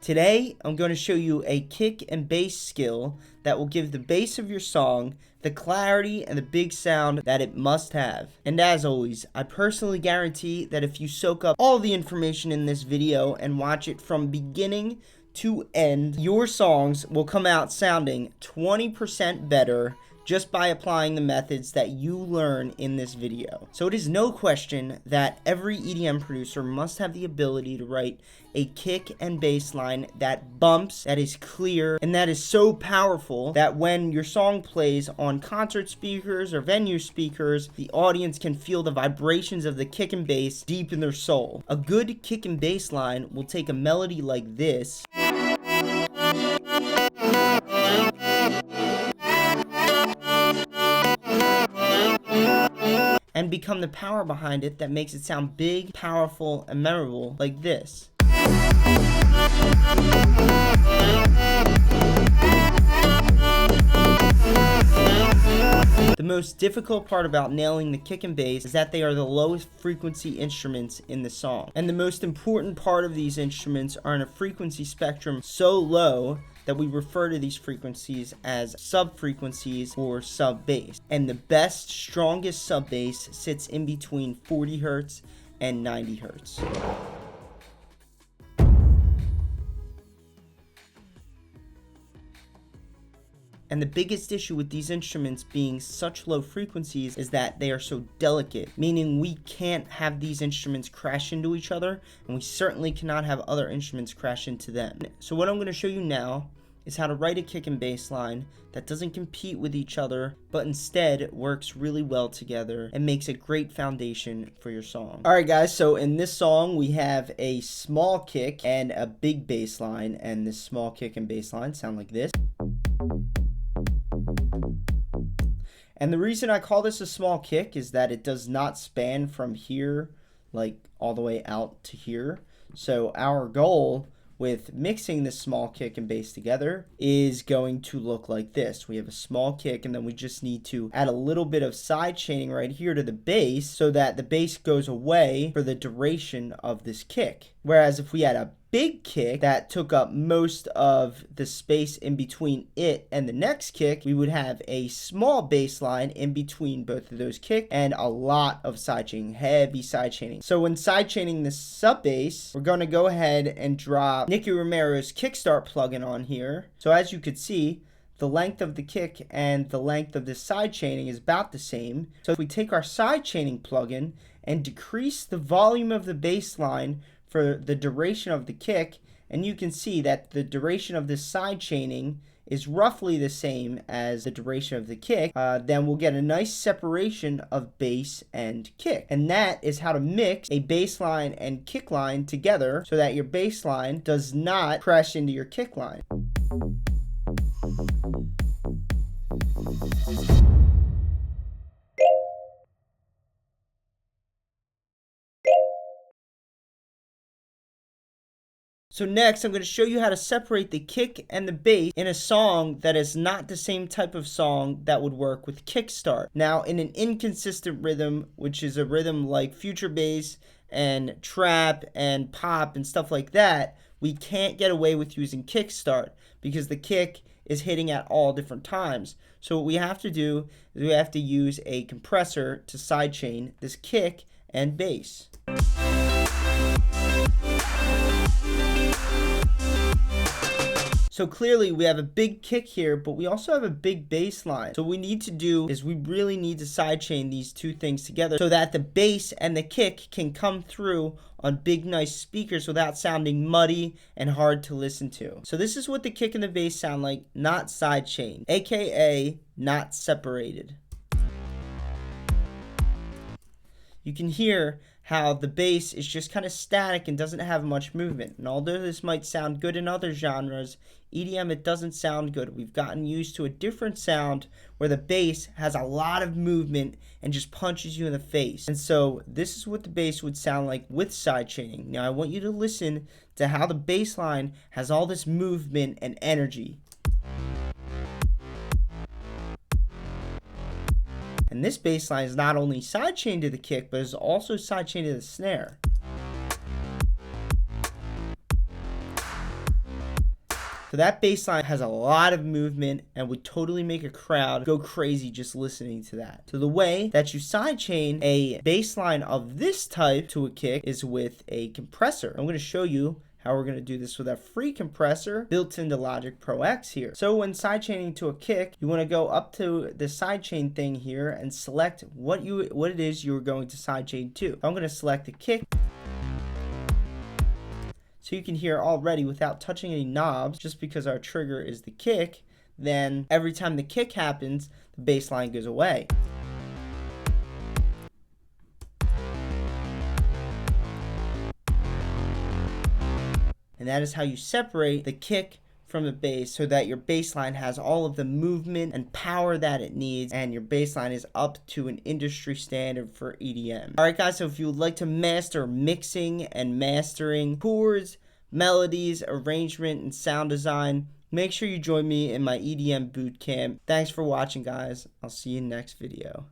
Today, I'm going to show you a kick and bass skill that will give the bass of your song the clarity and the big sound that it must have. And as always, I personally guarantee that if you soak up all the information in this video and watch it from beginning to end, your songs will come out sounding 20% better just by applying the methods that you learn in this video. So it is no question that every EDM producer must have the ability to write a kick and bass line that bumps, that is clear, and that is so powerful that when your song plays on concert speakers or venue speakers, the audience can feel the vibrations of the kick and bass deep in their soul. A good kick and bass line will take a melody like this and become the power behind it that makes it sound big, powerful, and memorable like this. The most difficult part about nailing the kick and bass is that they are the lowest frequency instruments in the song. And the most important part of these instruments are in a frequency spectrum so low that we refer to these frequencies as sub-frequencies or sub-bass. And the best, strongest sub-bass sits in between 40 Hz and 90 Hz. And the biggest issue with these instruments being such low frequencies is that they are so delicate, meaning we can't have these instruments crash into each other, and we certainly cannot have other instruments crash into them. So what I'm going to show you now is how to write a kick and bass line that doesn't compete with each other, but instead works really well together and makes a great foundation for your song. Alright guys, so in this song we have a small kick and a big bass line, and this small kick and bass line sound like this. And the reason I call this a small kick is that it does not span from here like all the way out to here. So our goal with mixing this small kick and bass together is going to look like this. We have a small kick, and then we just need to add a little bit of sidechaining right here to the bass so that the bass goes away for the duration of this kick. Whereas if we had a big kick that took up most of the space in between it and the next kick, we would have a small bass line in between both of those kicks and a lot of sidechaining, heavy sidechaining. So when sidechaining the sub bass, we're going to go ahead and drop Nicky Romero's Kickstart plugin on here. So as you could see, the length of the kick and the length of the sidechaining is about the same. So if we take our sidechaining plugin and decrease the volume of the bass line for the duration of the kick, and you can see that the duration of this sidechaining is roughly the same as the duration of the kick, then we'll get a nice separation of bass and kick. And that is how to mix a bass line and kick line together so that your bass line does not crash into your kick line. So next, I'm going to show you how to separate the kick and the bass in a song that is not the same type of song that would work with kickstart. Now, in an inconsistent rhythm, which is a rhythm like future bass and trap and pop and stuff like that, we can't get away with using kickstart because the kick is hitting at all different times. So what we have to do is we have to use a compressor to sidechain this kick and bass. So clearly we have a big kick here, but we also have a big bass line. So what we need to do is we really need to sidechain these two things together so that the bass and the kick can come through on big nice speakers without sounding muddy and hard to listen to. So this is what the kick and the bass sound like, not sidechained, aka not separated. You can hear how the bass is just kind of static and doesn't have much movement. And although this might sound good in other genres, EDM, it doesn't sound good. We've gotten used to a different sound where the bass has a lot of movement and just punches you in the face. And so this is what the bass would sound like with sidechaining. Now I want you to listen to how the bass line has all this movement and energy. And this bass line is not only sidechained to the kick, but is also sidechained to the snare. So that bass line has a lot of movement and would totally make a crowd go crazy just listening to that. So the way that you sidechain a bass line of this type to a kick is with a compressor. I'm going to show you how we're going to do this with a free compressor built into Logic Pro X here. So when sidechaining to a kick, you want to go up to the sidechain thing here and select what it is you're going to sidechain to. I'm going to select the kick. So you can hear already without touching any knobs, just because our trigger is the kick, then every time the kick happens, the bass line goes away. And that is how you separate the kick from the bass so that your bass line has all of the movement and power that it needs, and your bass line is up to an industry standard for EDM. Alright guys, so if you would like to master mixing and mastering chords, melodies, arrangement, and sound design, make sure you join me in my EDM bootcamp. Thanks for watching guys. I'll see you in the next video.